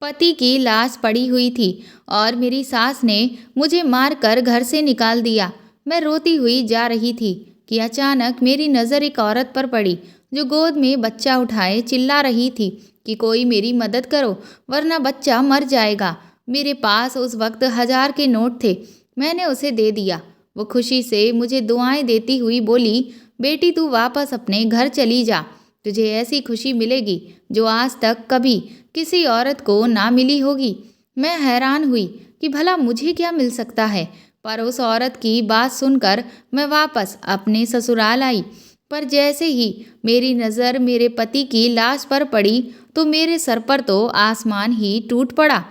पति की लाश पड़ी हुई थी और मेरी सास ने मुझे मारकर घर से निकाल दिया। मैं रोती हुई जा रही थी कि अचानक मेरी नज़र एक औरत पर पड़ी जो गोद में बच्चा उठाए चिल्ला रही थी कि कोई मेरी मदद करो वरना बच्चा मर जाएगा। मेरे पास उस वक्त 1000 के नोट थे। मैंने उसे दे दिया। वो खुशी से मुझे दुआएं देती हुई बोली, बेटी तू वापस अपने घर चली जा। तुझे ऐसी खुशी मिलेगी जो आज तक कभी किसी औरत को ना मिली होगी। मैं हैरान हुई कि भला मुझे क्या मिल सकता है, पर उस औरत की बात सुनकर मैं वापस अपने ससुराल आई। पर जैसे ही मेरी नज़र मेरे पति की लाश पर पड़ी तो मेरे सर पर तो आसमान ही टूट पड़ा।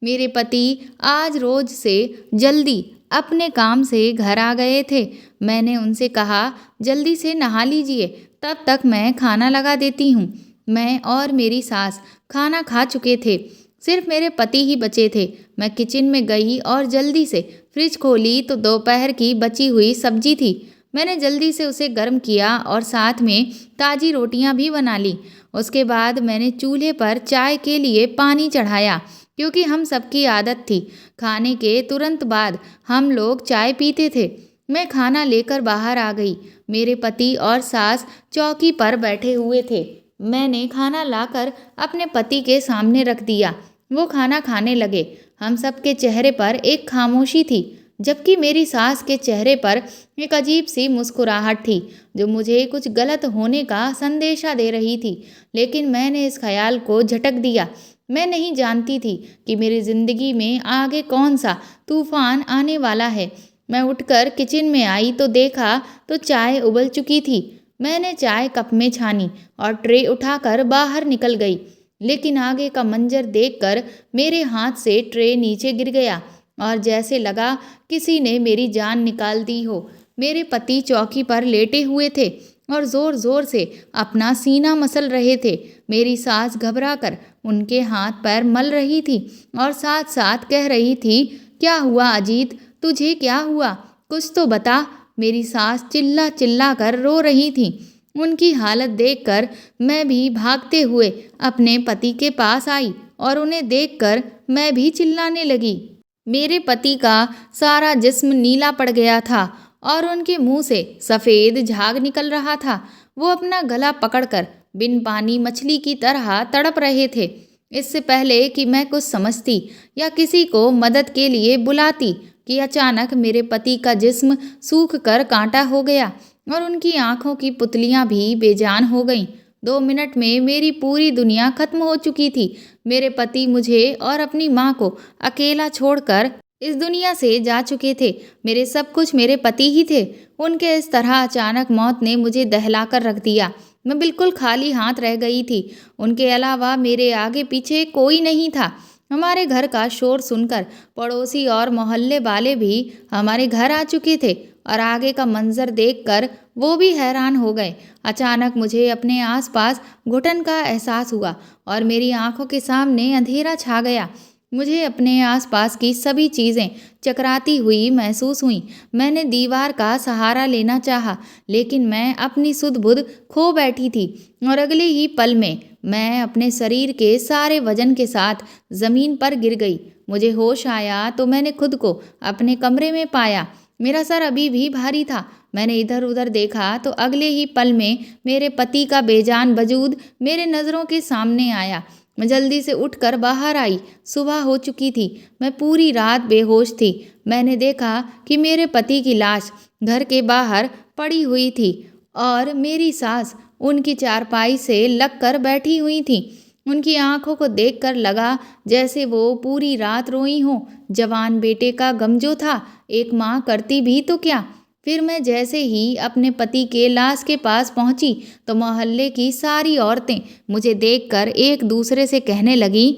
मेरे पति आज रोज से जल्दी अपने काम से घर आ गए थे। मैंने उनसे कहा, जल्दी से नहा लीजिए, तब तक मैं खाना लगा देती हूँ। मैं और मेरी सास खाना खा चुके थे, सिर्फ मेरे पति ही बचे थे। मैं किचन में गई और जल्दी से फ्रिज खोली तो दोपहर की बची हुई सब्जी थी। मैंने जल्दी से उसे गर्म किया और साथ में ताज़ी रोटियां भी बना ली। उसके बाद मैंने चूल्हे पर चाय के लिए पानी चढ़ाया, क्योंकि हम सबकी आदत थी खाने के तुरंत बाद हम लोग चाय पीते थे। मैं खाना लेकर बाहर आ गई। मेरे पति और सास चौकी पर बैठे हुए थे। मैंने खाना लाकर अपने पति के सामने रख दिया। वो खाना खाने लगे। हम सबके चेहरे पर एक खामोशी थी, जबकि मेरी सास के चेहरे पर एक अजीब सी मुस्कुराहट थी जो मुझे कुछ गलत होने का संदेशा दे रही थी। लेकिन मैंने इस ख्याल को झटक दिया। मैं नहीं जानती थी कि मेरी जिंदगी में आगे कौन सा तूफान आने वाला है। मैं उठकर किचन में आई तो देखा तो चाय उबल चुकी थी। मैंने चाय कप में छानी और ट्रे उठाकर बाहर निकल गई। लेकिन आगे का मंजर देखकर मेरे हाथ से ट्रे नीचे गिर गया और जैसे लगा किसी ने मेरी जान निकाल दी हो। मेरे पति चौकी पर लेटे हुए थे और जोर जोर से अपना सीना मसल रहे थे। मेरी सास घबराकर उनके हाथ पैर मल रही थी और साथ साथ कह रही थी, क्या हुआ अजीत, तुझे क्या हुआ, कुछ तो बता। मेरी सास चिल्ला चिल्ला कर रो रही थी। उनकी हालत देखकर मैं भी भागते हुए अपने पति के पास आई और उन्हें देखकर मैं भी चिल्लाने लगी। मेरे पति का सारा जिस्म नीला पड़ गया था और उनके मुंह से सफ़ेद झाग निकल रहा था। वो अपना गला पकड़कर बिन पानी मछली की तरह तड़प रहे थे। इससे पहले कि मैं कुछ समझती या किसी को मदद के लिए बुलाती कि अचानक मेरे पति का जिस्म सूख कर कांटा हो गया और उनकी आंखों की पुतलियां भी बेजान हो गईं। 2 मिनट में मेरी पूरी दुनिया खत्म हो चुकी थी। मेरे पति मुझे और अपनी माँ को अकेला छोड़कर इस दुनिया से जा चुके थे। मेरे सब कुछ मेरे पति ही थे। उनके इस तरह अचानक मौत ने मुझे दहलाकर रख दिया। मैं बिल्कुल खाली हाथ रह गई थी। उनके अलावा मेरे आगे पीछे कोई नहीं था। हमारे घर का शोर सुनकर पड़ोसी और मोहल्ले वाले भी हमारे घर आ चुके थे और आगे का मंजर देखकर वो भी हैरान हो गए। अचानक मुझे अपने आसपास घुटन का एहसास हुआ और मेरी आंखों के सामने अंधेरा छा गया। मुझे अपने आसपास की सभी चीज़ें चकराती हुई महसूस हुई। मैंने दीवार का सहारा लेना चाहा, लेकिन मैं अपनी सुध-बुध खो बैठी थी और अगले ही पल में मैं अपने शरीर के सारे वजन के साथ ज़मीन पर गिर गई। मुझे होश आया तो मैंने खुद को अपने कमरे में पाया। मेरा सर अभी भी भारी था। मैंने इधर उधर देखा तो अगले ही पल में मेरे पति का बेजान वजूद मेरे नज़रों के सामने आया। मैं जल्दी से उठकर बाहर आई। सुबह हो चुकी थी। मैं पूरी रात बेहोश थी। मैंने देखा कि मेरे पति की लाश घर के बाहर पड़ी हुई थी और मेरी सास उनकी चारपाई से लगकर बैठी हुई थी। उनकी आंखों को देखकर लगा जैसे वो पूरी रात रोई हों। जवान बेटे का गम जो था एक माँ करती भी तो क्या। फिर मैं जैसे ही अपने पति के लाश के पास पहुंची तो मोहल्ले की सारी औरतें मुझे देखकर एक दूसरे से कहने लगी,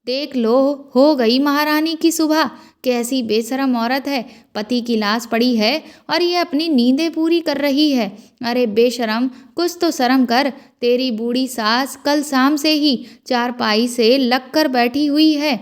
देख लो, हो गई महारानी की सुबह। कैसी बेशरम औरत है, पति की लाश पड़ी है और ये अपनी नींदें पूरी कर रही है। अरे बेशरम, कुछ तो शर्म कर। तेरी बूढ़ी सास कल शाम से ही चारपाई से लगकर बैठी हुई है।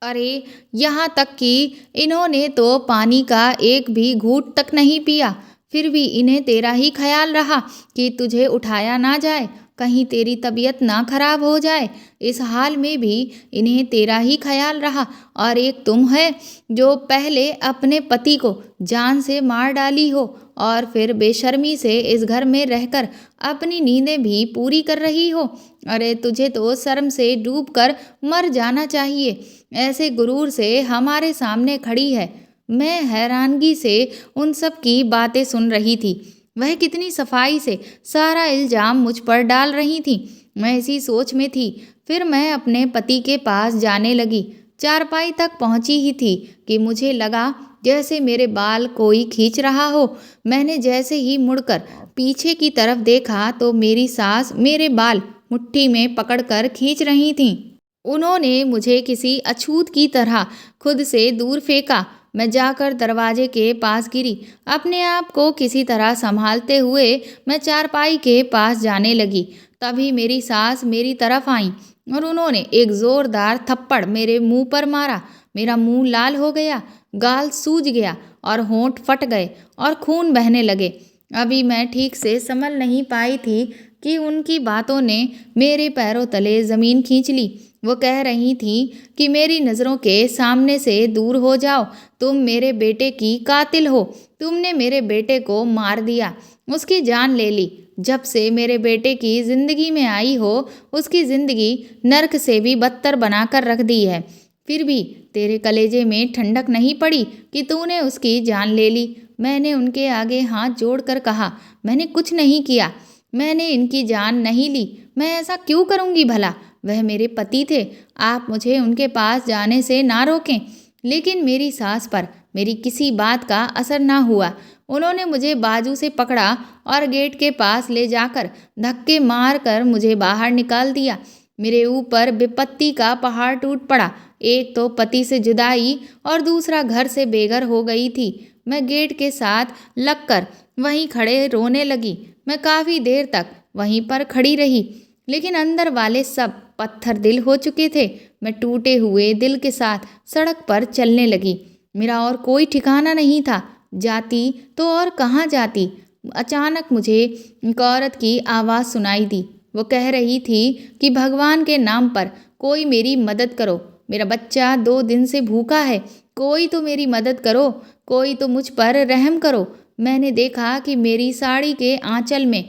अरे यहाँ तक कि इन्होंने तो पानी का एक भी घूंट तक नहीं पिया। फिर भी इन्हें तेरा ही ख्याल रहा कि तुझे उठाया ना जाए। कहीं तेरी तबीयत ना खराब हो जाए। इस हाल में भी इन्हें तेरा ही ख्याल रहा। और एक तुम है जो पहले अपने पति को जान से मार डाली हो और फिर बेशर्मी से इस घर में रहकर अपनी नींदें भी पूरी कर रही हो। अरे तुझे तो शर्म से डूब कर मर जाना चाहिए। ऐसे गुरूर से हमारे सामने खड़ी है। मैं हैरानगी से उन सब की बातें सुन रही थी। वह कितनी सफाई से सारा इल्जाम मुझ पर डाल रही थी। मैं इसी सोच में थी। फिर मैं अपने पति के पास जाने लगी। चारपाई तक पहुंची ही थी कि मुझे लगा जैसे मेरे बाल कोई खींच रहा हो। मैंने जैसे ही मुड़कर पीछे की तरफ देखा तो मेरी सास मेरे बाल मुट्ठी में पकड़कर खींच रही थीं। उन्होंने मुझे किसी अछूत की तरह खुद से दूर फेंका। मैं जाकर दरवाजे के पास गिरी। अपने आप को किसी तरह संभालते हुए मैं चारपाई के पास जाने लगी। तभी मेरी सास मेरी तरफ आई और उन्होंने एक जोरदार थप्पड़ मेरे मुंह पर मारा। मेरा मुंह लाल हो गया, गाल सूज गया और होंठ फट गए और खून बहने लगे। अभी मैं ठीक से संभल नहीं पाई थी कि उनकी बातों ने मेरे पैरों तले ज़मीन खींच ली। वो कह रही थी कि मेरी नज़रों के सामने से दूर हो जाओ। तुम मेरे बेटे की कातिल हो। तुमने मेरे बेटे को मार दिया, उसकी जान ले ली। जब से मेरे बेटे की ज़िंदगी में आई हो, उसकी ज़िंदगी नर्क से भी बदतर बनाकर रख दी है। फिर भी तेरे कलेजे में ठंडक नहीं पड़ी कि तूने उसकी जान ले ली। मैंने उनके आगे हाथ जोड़कर कहा, मैंने कुछ नहीं किया। मैंने इनकी जान नहीं ली। मैं ऐसा क्यों करूँगी भला? वह मेरे पति थे। आप मुझे उनके पास जाने से ना रोकें। लेकिन मेरी सास पर मेरी किसी बात का असर ना हुआ। उन्होंने मुझे बाजू से पकड़ा और गेट के पास ले जाकर धक्के मार कर मुझे बाहर निकाल दिया। मेरे ऊपर विपत्ति का पहाड़ टूट पड़ा। एक तो पति से जुदाई और दूसरा घर से बेघर हो गई थी। मैं गेट के साथ लगकर वहीं खड़े रोने लगी। मैं काफ़ी देर तक वहीं पर खड़ी रही, लेकिन अंदर वाले सब पत्थर दिल हो चुके थे। मैं टूटे हुए दिल के साथ सड़क पर चलने लगी। मेरा और कोई ठिकाना नहीं था। जाती तो और कहाँ जाती। अचानक मुझे एक औरत की आवाज़ सुनाई दी। वो कह रही थी कि भगवान के नाम पर कोई मेरी मदद करो। मेरा बच्चा 2 दिन से भूखा है। कोई तो मेरी मदद करो। कोई तो मुझ पर रहम करो। मैंने देखा कि मेरी साड़ी के आंचल में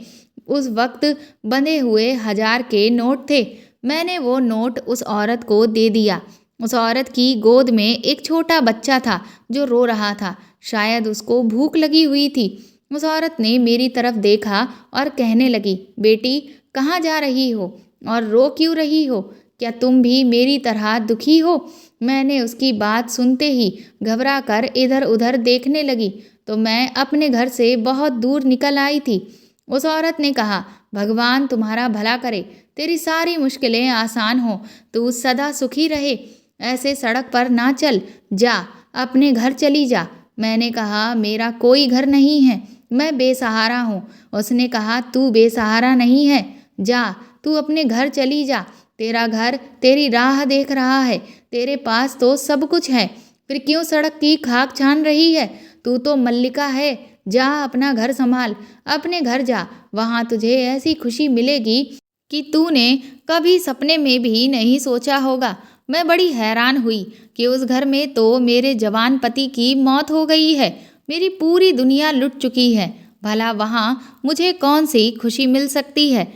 उस वक्त बंधे हुए 1000 के नोट थे। मैंने वो नोट उस औरत को दे दिया। उस औरत की गोद में एक छोटा बच्चा था जो रो रहा था। शायद उसको भूख लगी हुई थी। उस औरत ने मेरी तरफ देखा और कहने लगी, बेटी कहाँ जा रही हो और रो क्यों रही हो? क्या तुम भी मेरी तरह दुखी हो? मैंने उसकी बात सुनते ही घबरा कर इधर उधर देखने लगी तो मैं अपने घर से बहुत दूर निकल आई थी। उस औरत ने कहा, भगवान तुम्हारा भला करे, तेरी सारी मुश्किलें आसान हो, तू सदा सुखी रहे। ऐसे सड़क पर ना चल, जा अपने घर चली जा। मैंने कहा, मेरा कोई घर नहीं है, मैं बेसहारा हूँ। उसने कहा, तू बेसहारा नहीं है, जा तू अपने घर चली जा। तेरा घर तेरी राह देख रहा है। तेरे पास तो सब कुछ है, फिर क्यों सड़क की खाक छान रही है? तू तो मल्लिका है। जा अपना घर संभाल, अपने घर जा। वहाँ तुझे ऐसी खुशी मिलेगी कि तूने कभी सपने में भी नहीं सोचा होगा। मैं बड़ी हैरान हुई कि उस घर में तो मेरे जवान पति की मौत हो गई है। मेरी पूरी दुनिया लुट चुकी है। भला वहाँ मुझे कौन सी खुशी मिल सकती है?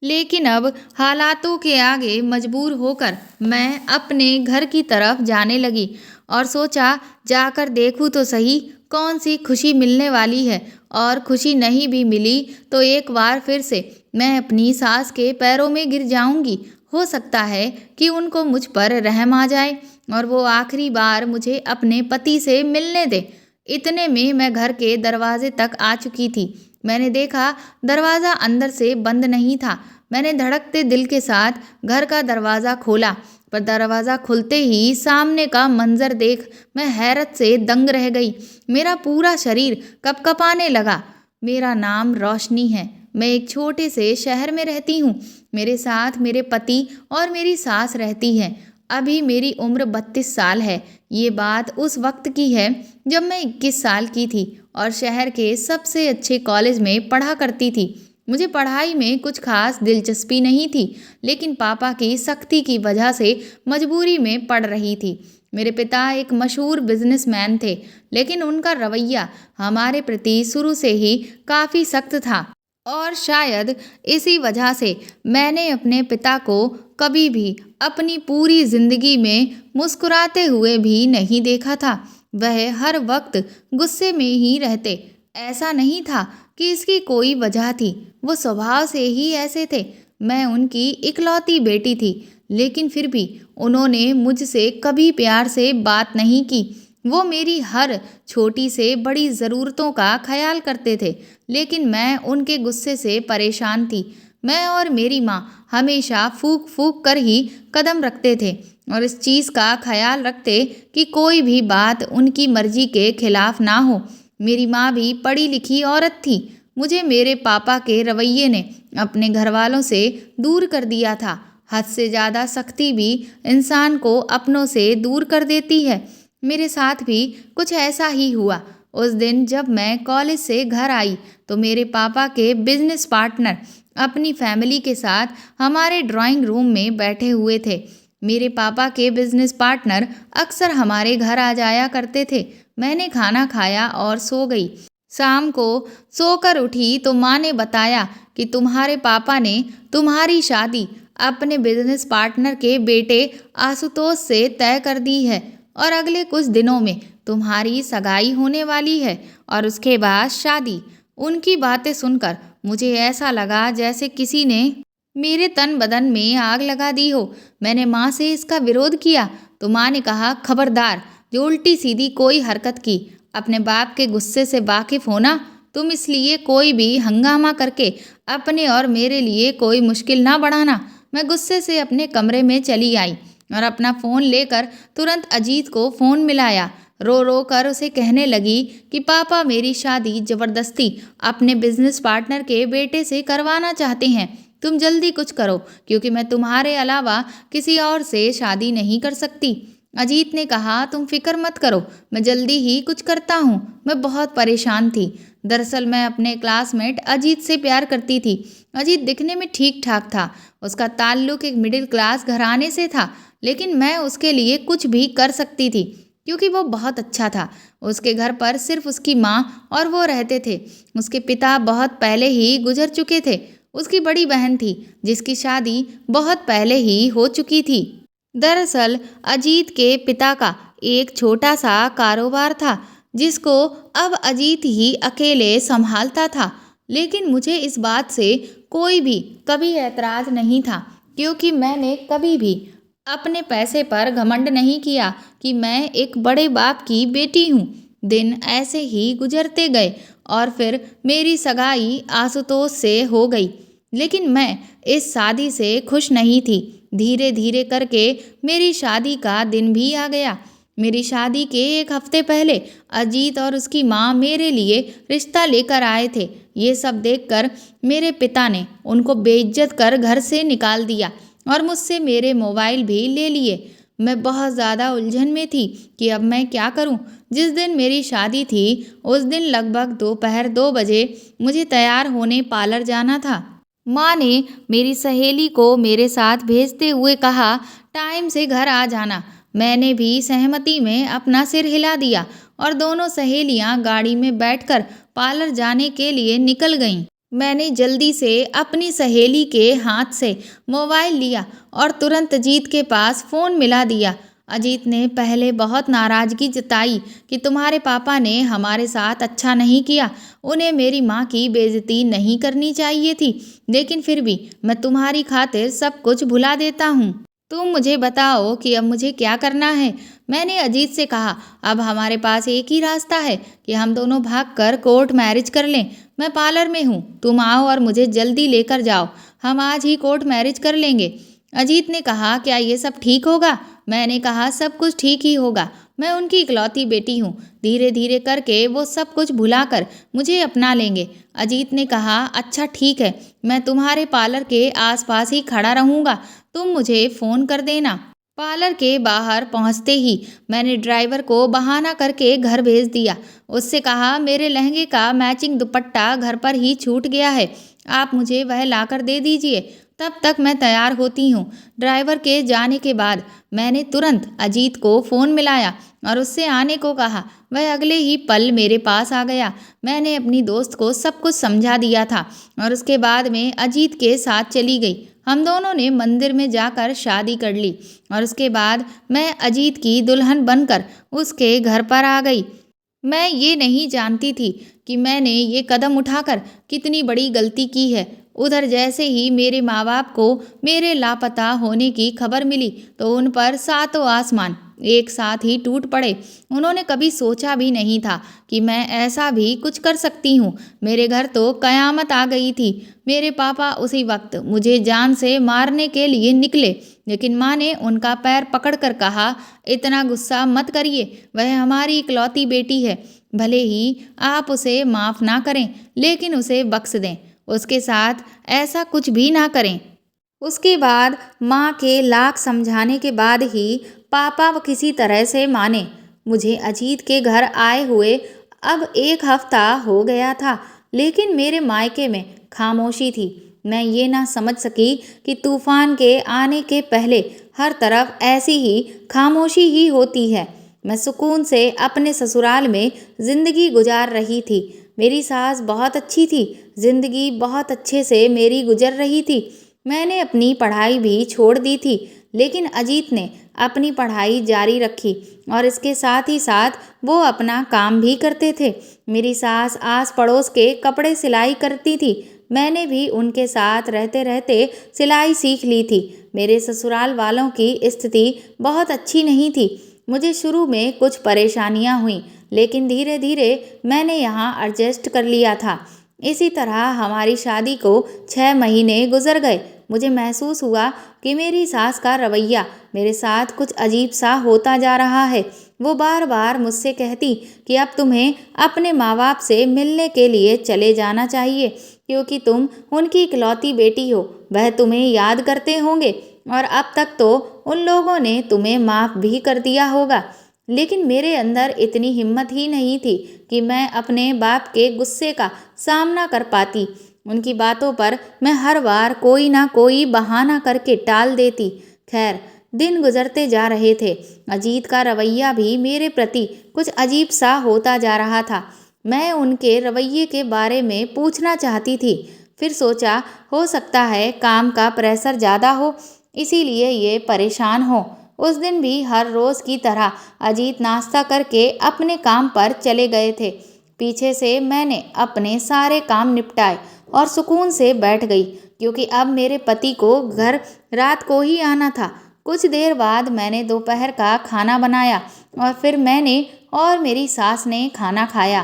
लेकिन अब हालातों के आगे मजबूर होकर मैं अपने घर की तरफ जाने लगी और सोचा, जाकर देखूँ तो सही कौन सी खुशी मिलने वाली है। और खुशी नहीं भी मिली तो एक बार फिर से मैं अपनी सास के पैरों में गिर जाऊंगी। हो सकता है कि उनको मुझ पर रहम आ जाए और वो आखिरी बार मुझे अपने पति से मिलने दे। इतने में मैं घर के दरवाजे तक आ चुकी थी। मैंने देखा दरवाज़ा अंदर से बंद नहीं था। मैंने धड़कते दिल के साथ घर का दरवाज़ा खोला, पर दरवाज़ा खुलते ही सामने का मंजर देख मैं हैरत से दंग रह गई। मेरा पूरा शरीर कपकपाने लगा। मेरा नाम रोशनी है। मैं एक छोटे से शहर में रहती हूँ। मेरे साथ मेरे पति और मेरी सास रहती है। अभी मेरी उम्र 32 साल है। ये बात उस वक्त की है जब मैं 21 साल की थी और शहर के सबसे अच्छे कॉलेज में पढ़ा करती थी। मुझे पढ़ाई में कुछ खास दिलचस्पी नहीं थी, लेकिन पापा की सख्ती की वजह से मजबूरी में पढ़ रही थी। मेरे पिता एक मशहूर बिजनेसमैन थे, लेकिन उनका रवैया हमारे प्रति शुरू से ही काफ़ी सख्त था और शायद इसी वजह से मैंने अपने पिता को कभी भी अपनी पूरी जिंदगी में मुस्कुराते हुए भी नहीं देखा था। वह हर वक्त गुस्से में ही रहते। ऐसा नहीं था कि इसकी कोई वजह थी, वो स्वभाव से ही ऐसे थे। मैं उनकी इकलौती बेटी थी, लेकिन फिर भी उन्होंने मुझसे कभी प्यार से बात नहीं की। वो मेरी हर छोटी से बड़ी ज़रूरतों का ख्याल करते थे, लेकिन मैं उनके गुस्से से परेशान थी। मैं और मेरी माँ हमेशा फूंक फूंक कर ही कदम रखते थे और इस चीज़ का ख्याल रखते कि कोई भी बात उनकी मर्जी के खिलाफ ना हो। मेरी माँ भी पढ़ी लिखी औरत थी। मुझे मेरे पापा के रवैये ने अपने घर वालों से दूर कर दिया था। हद से ज़्यादा सख्ती भी इंसान को अपनों से दूर कर देती है। मेरे साथ भी कुछ ऐसा ही हुआ। उस दिन जब मैं कॉलेज से घर आई तो मेरे पापा के बिजनेस पार्टनर अपनी फैमिली के साथ हमारे ड्राइंग रूम में बैठे हुए थे। मेरे पापा के बिजनेस पार्टनर अक्सर हमारे घर आ जाया करते थे। मैंने खाना खाया और सो गई। शाम को सोकर उठी तो माँ ने बताया कि तुम्हारे पापा ने तुम्हारी शादी अपने बिजनेस पार्टनर के बेटे आशुतोष से तय कर दी है और अगले कुछ दिनों में तुम्हारी सगाई होने वाली है और उसके बाद शादी। उनकी बातें सुनकर मुझे ऐसा लगा जैसे किसी ने मेरे तन बदन में आग लगा दी हो। मैंने माँ से इसका विरोध किया तो माँ ने कहा, खबरदार जो उल्टी सीधी कोई हरकत की। अपने बाप के गुस्से से वाकिफ होना, तुम इसलिए कोई भी हंगामा करके अपने और मेरे लिए कोई मुश्किल ना बढ़ाना। मैं गुस्से से अपने कमरे में चली आई और अपना फ़ोन लेकर तुरंत अजीत को फ़ोन मिलाया। रो रो कर उसे कहने लगी कि पापा मेरी शादी ज़बरदस्ती अपने बिजनेस पार्टनर के बेटे से करवाना चाहते हैं। तुम जल्दी कुछ करो, क्योंकि मैं तुम्हारे अलावा किसी और से शादी नहीं कर सकती। अजीत ने कहा, तुम फिक्र मत करो, मैं जल्दी ही कुछ करता हूँ। मैं बहुत परेशान थी। दरअसल मैं अपने क्लासमेट अजीत से प्यार करती थी। अजीत दिखने में ठीक ठाक था। उसका ताल्लुक एक मिडिल क्लास घराने से था, लेकिन मैं उसके लिए कुछ भी कर सकती थी क्योंकि वो बहुत अच्छा था। उसके घर पर सिर्फ उसकी माँ और वो रहते थे। उसके पिता बहुत पहले ही गुजर चुके थे। उसकी बड़ी बहन थी जिसकी शादी बहुत पहले ही हो चुकी थी। दरअसल अजीत के पिता का एक छोटा सा कारोबार था जिसको अब अजीत ही अकेले संभालता था, लेकिन मुझे इस बात से कोई भी कभी ऐतराज़ नहीं था क्योंकि मैंने कभी भी अपने पैसे पर घमंड नहीं किया कि मैं एक बड़े बाप की बेटी हूँ। दिन ऐसे ही गुजरते गए और फिर मेरी सगाई आशुतोष से हो गई, लेकिन मैं इस शादी से खुश नहीं थी। धीरे धीरे करके मेरी शादी का दिन भी आ गया। मेरी शादी के एक हफ्ते पहले अजीत और उसकी माँ मेरे लिए रिश्ता लेकर आए थे। ये सब देखकर मेरे पिता ने उनको बेइज्जत कर घर से निकाल दिया और मुझसे मेरे मोबाइल भी ले लिए। मैं बहुत ज़्यादा उलझन में थी कि अब मैं क्या करूं। जिस दिन मेरी शादी थी उस दिन लगभग दोपहर 2 बजे मुझे तैयार होने पार्लर जाना था। माँ ने मेरी सहेली को मेरे साथ भेजते हुए कहा, टाइम से घर आ जाना। मैंने भी सहमति में अपना सिर हिला दिया और दोनों सहेलियाँ गाड़ी में बैठकर पार्लर जाने के लिए निकल गईं। मैंने जल्दी से अपनी सहेली के हाथ से मोबाइल लिया और तुरंत अजीत के पास फ़ोन मिला दिया। अजीत ने पहले बहुत नाराज़गी जताई कि तुम्हारे पापा ने हमारे साथ अच्छा नहीं किया, उन्हें मेरी माँ की बेइज्जती नहीं करनी चाहिए थी, लेकिन फिर भी मैं तुम्हारी खातिर सब कुछ भुला देता हूँ। तुम मुझे बताओ कि अब मुझे क्या करना है। मैंने अजीत से कहा, अब हमारे पास एक ही रास्ता है कि हम दोनों भागकर कोर्ट मैरिज कर लें। मैं पार्लर में हूँ, तुम आओ और मुझे जल्दी लेकर जाओ। हम आज ही कोर्ट मैरिज कर लेंगे। अजीत ने कहा, क्या ये सब ठीक होगा? मैंने कहा, सब कुछ ठीक ही होगा। मैं उनकी इकलौती बेटी हूँ। धीरे धीरे करके वो सब कुछ भुलाकर मुझे अपना लेंगे। अजीत ने कहा, अच्छा ठीक है, मैं तुम्हारे पार्लर के आसपास ही खड़ा रहूँगा, तुम मुझे फ़ोन कर देना। पार्लर के बाहर पहुंचते ही मैंने ड्राइवर को बहाना करके घर भेज दिया। उससे कहा, मेरे लहंगे का मैचिंग दुपट्टा घर पर ही छूट गया है, आप मुझे वह लाकर दे दीजिए, तब तक मैं तैयार होती हूँ। ड्राइवर के जाने के बाद मैंने तुरंत अजीत को फ़ोन मिलाया और उससे आने को कहा। वह अगले ही पल मेरे पास आ गया। मैंने अपनी दोस्त को सब कुछ समझा दिया था और उसके बाद में अजीत के साथ चली गई। हम दोनों ने मंदिर में जाकर शादी कर ली और उसके बाद मैं अजीत की दुल्हन बनकर उसके घर पर आ गई। मैं ये नहीं जानती थी कि मैंने ये कदम उठाकर कितनी बड़ी गलती की है। उधर जैसे ही मेरे माँ बाप को मेरे लापता होने की खबर मिली तो उन पर सातों आसमान एक साथ ही टूट पड़े। उन्होंने कभी सोचा भी नहीं था कि मैं ऐसा भी कुछ कर सकती हूँ। मेरे घर तो कयामत आ गई थी। मेरे पापा उसी वक्त मुझे जान से मारने के लिए निकले, लेकिन माँ ने उनका पैर पकड़कर कहा, इतना गुस्सा मत करिए, वह हमारी इकलौती बेटी है। भले ही आप उसे माफ़ ना करें, लेकिन उसे बख्श दें, उसके साथ ऐसा कुछ भी ना करें। उसके बाद माँ के लाख समझाने के बाद ही पापा वो किसी तरह से माने। मुझे अजीत के घर आए हुए अब 1 हफ्ता हो गया था, लेकिन मेरे मायके में खामोशी थी। मैं ये ना समझ सकी कि तूफान के आने के पहले हर तरफ ऐसी ही खामोशी ही होती है। मैं सुकून से अपने ससुराल में ज़िंदगी गुजार रही थी। मेरी सास बहुत अच्छी थी, ज़िंदगी बहुत अच्छे से मेरी गुजर रही थी। मैंने अपनी पढ़ाई भी छोड़ दी थी, लेकिन अजीत ने अपनी पढ़ाई जारी रखी और इसके साथ ही साथ वो अपना काम भी करते थे। मेरी सास आस पड़ोस के कपड़े सिलाई करती थी। मैंने भी उनके साथ रहते रहते सिलाई सीख ली थी। मेरे ससुराल वालों की स्थिति बहुत अच्छी नहीं थी। मुझे शुरू में कुछ परेशानियां हुईं, लेकिन धीरे धीरे मैंने यहाँ एडजस्ट कर लिया था। इसी तरह हमारी शादी को 6 महीने गुजर गए। मुझे महसूस हुआ कि मेरी सास का रवैया मेरे साथ कुछ अजीब सा होता जा रहा है। वो बार बार मुझसे कहती कि अब तुम्हें अपने माँ बाप से मिलने के लिए चले जाना चाहिए, क्योंकि तुम उनकी इकलौती बेटी हो, वह तुम्हें याद करते होंगे और अब तक तो उन लोगों ने तुम्हें माफ़ भी कर दिया होगा। लेकिन मेरे अंदर इतनी हिम्मत ही नहीं थी कि मैं अपने बाप के गुस्से का सामना कर पाती। उनकी बातों पर मैं हर बार कोई ना कोई बहाना करके टाल देती। खैर, दिन गुजरते जा रहे थे। अजीत का रवैया भी मेरे प्रति कुछ अजीब सा होता जा रहा था। मैं उनके रवैये के बारे में पूछना चाहती थी, फिर सोचा हो सकता है काम का प्रेशर ज़्यादा हो, इसीलिए ये परेशान हो। उस दिन भी हर रोज़ की तरह अजीत नाश्ता करके अपने काम पर चले गए थे। पीछे से मैंने अपने सारे काम निपटाए और सुकून से बैठ गई, क्योंकि अब मेरे पति को घर रात को ही आना था। कुछ देर बाद मैंने दोपहर का खाना बनाया और फिर मैंने और मेरी सास ने खाना खाया।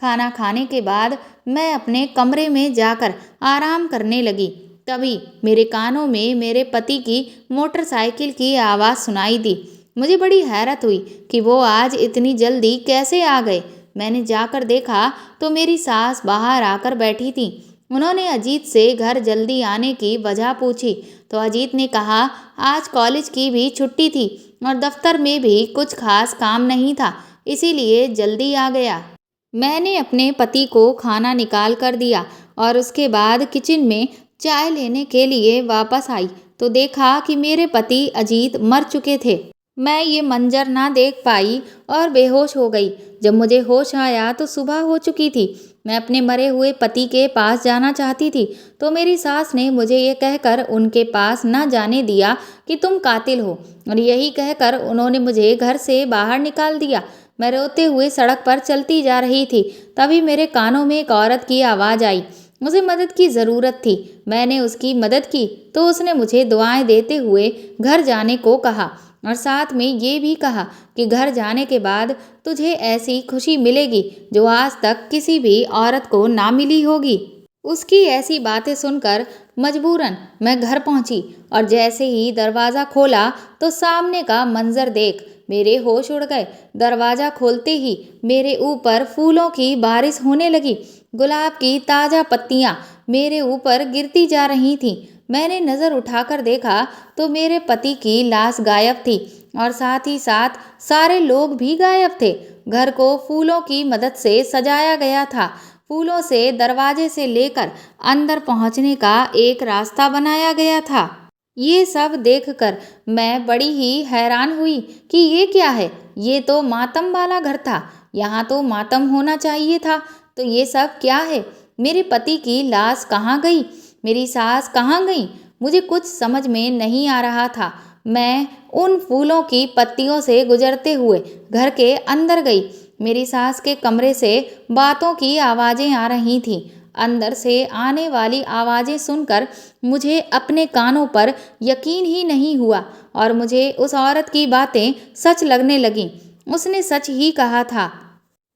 खाना खाने के बाद मैं अपने कमरे में जाकर आराम करने लगी। तभी मेरे कानों में मेरे पति की मोटरसाइकिल की आवाज़ सुनाई दी। मुझे बड़ी हैरत हुई कि वो आज इतनी जल्दी कैसे आ गए। मैंने जाकर देखा तो मेरी सास बाहर आकर बैठी थी। उन्होंने अजीत से घर जल्दी आने की वजह पूछी तो अजीत ने कहा, आज कॉलेज की भी छुट्टी थी और दफ्तर में भी कुछ खास काम नहीं था, इसीलिए जल्दी आ गया। मैंने अपने पति को खाना निकाल कर दिया और उसके बाद किचन में चाय लेने के लिए वापस आई तो देखा कि मेरे पति अजीत मर चुके थे। मैं ये मंजर ना देख पाई और बेहोश हो गई। जब मुझे होश आया तो सुबह हो चुकी थी। मैं अपने मरे हुए पति के पास जाना चाहती थी तो मेरी सास ने मुझे ये कहकर उनके पास न जाने दिया कि तुम कातिल हो, और यही कहकर उन्होंने मुझे घर से बाहर निकाल दिया। मैं रोते हुए सड़क पर चलती जा रही थी, तभी मेरे कानों में एक औरत की आवाज़ आई। मुझे मदद की ज़रूरत थी। मैंने उसकी मदद की तो उसने मुझे दुआएं देते हुए घर जाने को कहा और साथ में ये भी कहा कि घर जाने के बाद तुझे ऐसी खुशी मिलेगी जो आज तक किसी भी औरत को ना मिली होगी। उसकी ऐसी बातें सुनकर मजबूरन मैं घर पहुंची और जैसे ही दरवाज़ा खोला तो सामने का मंजर देख मेरे होश उड़ गए। दरवाज़ा खोलते ही मेरे ऊपर फूलों की बारिश होने लगी। गुलाब की ताज़ा पत्तियां मेरे ऊपर गिरती जा रही थीं। मैंने नज़र उठाकर देखा तो मेरे पति की लाश गायब थी और साथ ही साथ सारे लोग भी गायब थे। घर को फूलों की मदद से सजाया गया था। फूलों से दरवाजे से लेकर अंदर पहुंचने का एक रास्ता बनाया गया था। ये सब देखकर मैं बड़ी ही हैरान हुई कि ये क्या है। ये तो मातम वाला घर था, यहाँ तो मातम होना चाहिए था। तो ये सब क्या है? मेरे पति की लाश कहाँ गई? मेरी सास कहाँ गई? मुझे कुछ समझ में नहीं आ रहा था। मैं उन फूलों की पत्तियों से गुजरते हुए घर के अंदर गई। मेरी सास के कमरे से बातों की आवाज़ें आ रही थीं। अंदर से आने वाली आवाज़ें सुनकर मुझे अपने कानों पर यकीन ही नहीं हुआ और मुझे उस औरत की बातें सच लगने लगीं। उसने सच ही कहा था।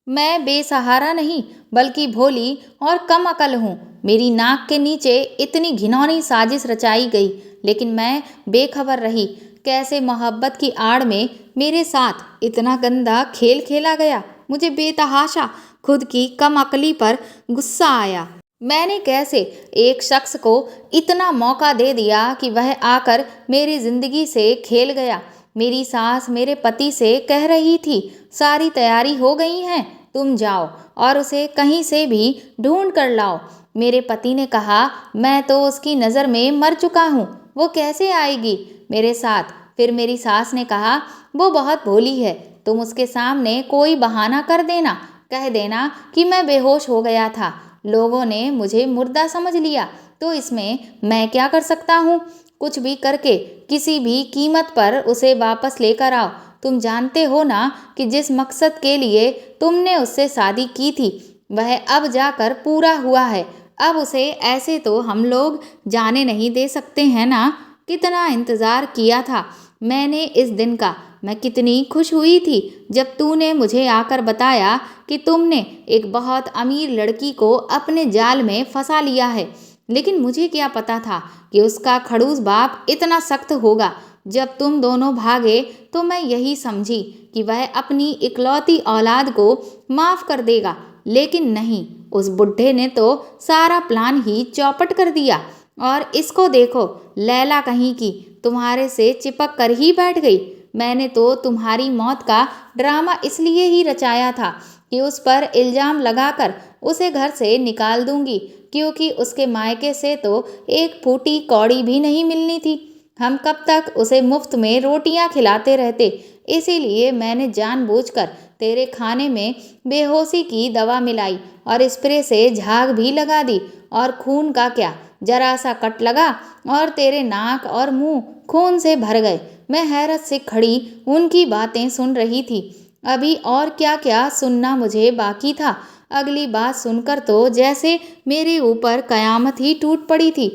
मैं बेसहारा नहीं बल्कि भोली और कम अकल हूँ। मेरी नाक के नीचे इतनी घिनौनी साजिश रचाई गई, लेकिन मैं बेखबर रही। कैसे मोहब्बत की आड़ में मेरे साथ इतना गंदा खेल खेला गया। मुझे बेतहाशा खुद की कम अकली पर गुस्सा आया। मैंने कैसे एक शख्स को इतना मौका दे दिया कि वह आकर मेरी जिंदगी से खेल गया। मेरी सास मेरे पति से कह रही थी, सारी तैयारी हो गई है, तुम जाओ और उसे कहीं से भी ढूंढ कर लाओ। मेरे पति ने कहा, मैं तो उसकी नज़र में मर चुका हूँ, वो कैसे आएगी मेरे साथ। फिर मेरी सास ने कहा, वो बहुत भोली है, तुम उसके सामने कोई बहाना कर देना, कह देना कि मैं बेहोश हो गया था, लोगों ने मुझे मुर्दा समझ लिया, तो इसमें मैं क्या कर सकता हूँ। कुछ भी करके किसी भी कीमत पर उसे वापस लेकर आओ। तुम जानते हो ना कि जिस मकसद के लिए तुमने उससे शादी की थी वह अब जाकर पूरा हुआ है। अब उसे ऐसे तो हम लोग जाने नहीं दे सकते हैं ना। कितना इंतज़ार किया था मैंने इस दिन का। मैं कितनी खुश हुई थी जब तूने मुझे आकर बताया कि तुमने एक बहुत अमीर लड़की को अपने जाल में फंसा लिया है। लेकिन मुझे क्या पता था कि उसका खड़ूस बाप इतना सख्त होगा। जब तुम दोनों भागे तो मैं यही समझी कि वह अपनी इकलौती औलाद को माफ़ कर देगा, लेकिन नहीं, उस बुढ़े ने तो सारा प्लान ही चौपट कर दिया। और इसको देखो, लैला कहीं की तुम्हारे से चिपक कर ही बैठ गई। मैंने तो तुम्हारी मौत का ड्रामा इसलिए ही रचाया था कि उस पर इल्ज़ाम लगाकर उसे घर से निकाल दूंगी, क्योंकि उसके मायके से तो एक फूटी कौड़ी भी नहीं मिलनी थी। हम कब तक उसे मुफ्त में रोटियां खिलाते रहते। इसीलिए मैंने जानबूझकर तेरे खाने में बेहोशी की दवा मिलाई और स्प्रे से झाग भी लगा दी। और खून का क्या, जरा सा कट लगा और तेरे नाक और मुंह खून से भर गए। मैं हैरत से खड़ी उनकी बातें सुन रही थी। अभी और क्या क्या सुनना मुझे बाकी था। अगली बात सुनकर तो जैसे मेरे ऊपर कयामत ही टूट पड़ी थी।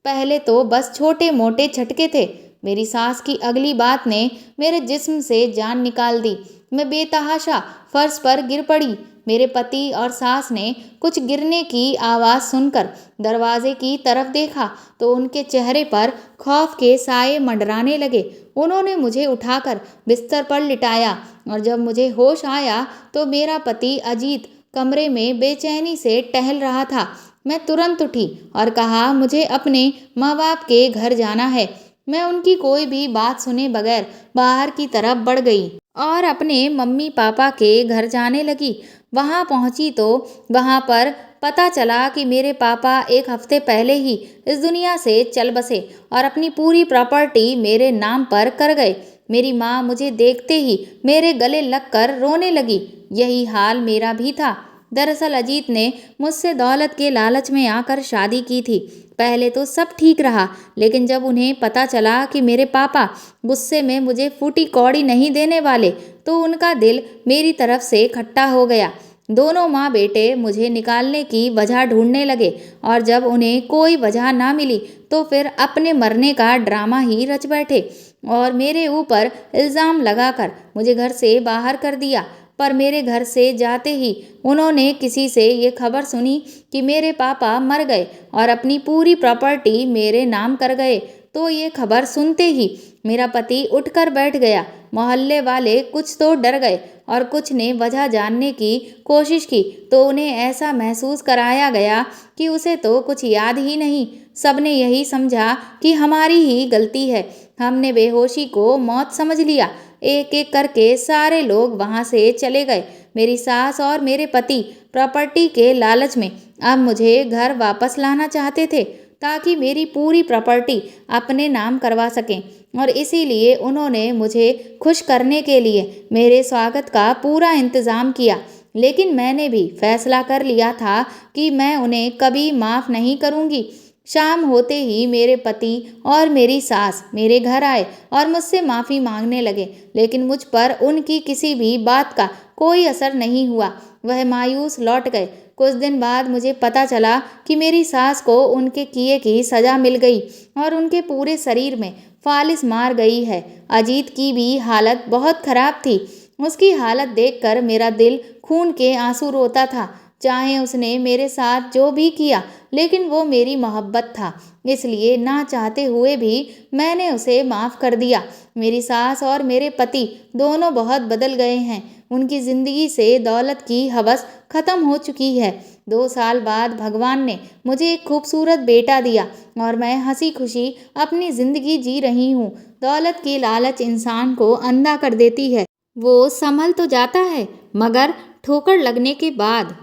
पहले तो बस छोटे मोटे झटके थे, मेरी सास की अगली बात ने मेरे जिस्म से जान निकाल दी। मैं बेतहाशा फर्श पर गिर पड़ी। मेरे पति और सास ने कुछ गिरने की आवाज़ सुनकर दरवाजे की तरफ देखा तो उनके चेहरे पर खौफ के साए मंडराने लगे। उन्होंने मुझे उठाकर बिस्तर पर लिटाया और जब मुझे होश आया तो मेरा पति अजीत कमरे में बेचैनी से टहल रहा था। मैं तुरंत उठी और कहा, मुझे अपने माँ बाप के घर जाना है। मैं उनकी कोई भी बात सुने बगैर बाहर की तरफ बढ़ गई और अपने मम्मी पापा के घर जाने लगी। वहाँ पहुँची तो वहाँ पर पता चला कि मेरे पापा एक हफ्ते पहले ही इस दुनिया से चल बसे और अपनी पूरी प्रॉपर्टी मेरे नाम पर कर गए। मेरी माँ मुझे देखते ही मेरे गले लगकर रोने लगी। यही हाल मेरा भी था। दरअसल अजीत ने मुझसे दौलत के लालच में आकर शादी की थी। पहले तो सब ठीक रहा, लेकिन जब उन्हें पता चला कि मेरे पापा गुस्से में मुझे फूटी कौड़ी नहीं देने वाले तो उनका दिल मेरी तरफ से खट्टा हो गया। दोनों माँ बेटे मुझे निकालने की वजह ढूंढने लगे और जब उन्हें कोई वजह ना मिली तो फिर अपने मरने का ड्रामा ही रच बैठे और मेरे ऊपर इल्ज़ाम लगाकर मुझे घर से बाहर कर दिया। पर मेरे घर से जाते ही उन्होंने किसी से ये खबर सुनी कि मेरे पापा मर गए और अपनी पूरी प्रॉपर्टी मेरे नाम कर गए। तो ये खबर सुनते ही मेरा पति उठकर बैठ गया। मोहल्ले वाले कुछ तो डर गए और कुछ ने वजह जानने की कोशिश की तो उन्हें ऐसा महसूस कराया गया कि उसे तो कुछ याद ही नहीं। सबने यही समझा कि हमारी ही गलती है। हमने बेहोशी को मौत समझ लिया। एक एक करके सारे लोग वहां से चले गए। मेरी सास और मेरे पति प्रॉपर्टी के लालच में अब मुझे घर वापस लाना चाहते थे ताकि मेरी पूरी प्रॉपर्टी अपने नाम करवा सकें, और इसीलिए उन्होंने मुझे खुश करने के लिए मेरे स्वागत का पूरा इंतज़ाम किया। लेकिन मैंने भी फैसला कर लिया था कि मैं उन्हें कभी माफ़ नहीं करूँगी। शाम होते ही मेरे पति और मेरी सास मेरे घर आए और मुझसे माफ़ी मांगने लगे, लेकिन मुझ पर उनकी किसी भी बात का कोई असर नहीं हुआ। वह मायूस लौट गए। कुछ दिन बाद मुझे पता चला कि मेरी सास को उनके किए की सज़ा मिल गई और उनके पूरे शरीर में फालिस मार गई है। अजीत की भी हालत बहुत खराब थी। उसकी हालत देखकर मेरा दिल खून के आंसू रोता था। चाहे उसने मेरे साथ जो भी किया, लेकिन वो मेरी मोहब्बत था, इसलिए ना चाहते हुए भी मैंने उसे माफ़ कर दिया। मेरी सास और मेरे पति दोनों बहुत बदल गए हैं। उनकी ज़िंदगी से दौलत की हवस ख़त्म हो चुकी है। 2 साल बाद भगवान ने मुझे एक खूबसूरत बेटा दिया और मैं हंसी खुशी अपनी ज़िंदगी जी रही हूँ। दौलत की लालच इंसान को अंधा कर देती है। वो संभल तो जाता है, मगर ठोकर लगने के बाद।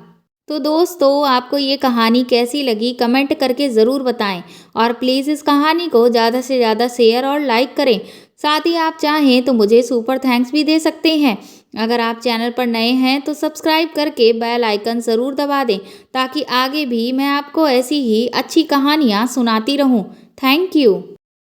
तो दोस्तों, आपको ये कहानी कैसी लगी कमेंट करके ज़रूर बताएं और प्लीज़ इस कहानी को ज़्यादा से ज़्यादा शेयर और लाइक करें। साथ ही आप चाहें तो मुझे सुपर थैंक्स भी दे सकते हैं। अगर आप चैनल पर नए हैं तो सब्सक्राइब करके बेल आइकन ज़रूर दबा दें ताकि आगे भी मैं आपको ऐसी ही अच्छी कहानियाँ सुनाती रहूँ। Thank you.